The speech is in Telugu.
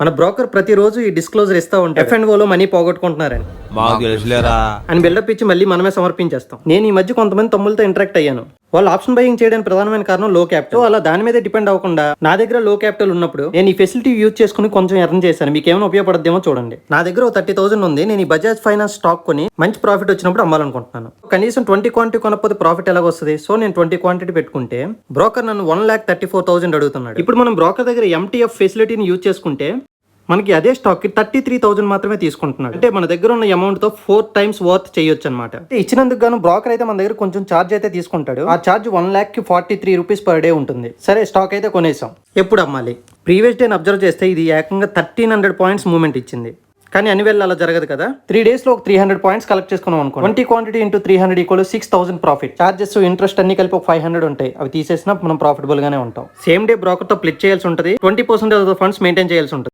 మన బ్రోకర్ ప్రతిరోజు ఈ డిస్క్లోజర్ ఇస్తా ఉంటాడు F&O లో మనీ పోగొట్టుకుంటున్నారని అని బిల్డప్ ఇచ్చి మళ్ళీ మనమే సమర్పించేస్తాం. నేను ఈ మధ్య కొంతమంది తమ్ములతో ఇంటరాక్ట్ అయ్యాను. వాళ్ళు ఆప్షన్ బయింగ్ చేయడానికి ప్రధానమైన కారణం లో క్యాపిటల్. అలా దాని మీద డిపెండ్ అవ్వకుండా నా దగ్గర లో క్యాపిటల్ ఉన్నప్పుడు నేను ఈ ఫెసిలిటీ యూజ్ చేసుకుని కొంచెం ఎర్న్ చేశాను. మీకు ఏమైనా ఉపయోగపడదేమో చూడండి. నా దగ్గర 30,000 ఉంది. నేను ఈ బజాజ్ ఫైనాన్స్ స్టాక్ కొని మంచి ప్రాఫిట్ వచ్చినప్పుడు అమ్మాలనుకుంటున్నాను. కనీసం 20 క్వాంటిటీ కొనకపోతే ప్రాఫిట్ ఎలా వస్తుంది? సో నేను 20 క్వాంటిటీ పెట్టుకుంటే బ్రోకర్ నన్ను 1,34,000 అడుగుతున్నాడు. ఇప్పుడు మనం బ్రోకర్ దగ్గర MTF ఫెసిలిటీని యూజ్ చేసుకుంటే మనకి అదే స్టాక్ కి 33,000 మాత్రమే తీసుకుంటున్నాడు. అంటే మన దగ్గర ఉన్న అమౌంట్ తో 4 times వర్త్ చేయొచ్చు అనమాట. ఇచ్చినందుకు గాను బ్రోకర్ అయితే మన దగ్గర కొంచెం ఛార్జ్ అయితే తీసుకుంటాడు. ఆ ఛార్జ్ 1,43 రూపీస్ పర్ డే ఉంటుంది. సరే, స్టాక్ అయితే కొనేసాం. ఎప్పుడు అమ్మాలి? ప్రీవియస్ డే అబ్జర్వ్ చేస్తే ఇది ఏకంగా 1,300 పాయింట్స్ మూవ్మెంట్ ఇచ్చింది. కానీ అన్ని వేళ అలా జరగదు కదా. 3 days లో ఒక 300 పాయింట్స్ కలెక్ట్ చేసుకున్నాం అనుకో. 20 quantity into 300 equal 6,000 profit. Charges interest అన్ని కలిపి ఒక 500 ఉంటాయి. అవి తీసేసినా మనం ప్రాఫిటబుల్ గానే ఉంటాం. సేమ్ డే బ్రోకర్ తో స్ప్లిట్ చేయాల్సి ఉంటుంది. 20% ఆఫ్ ద ఫండ్స్ మెయింటైన్ చేయాల్సి ఉంటుంది.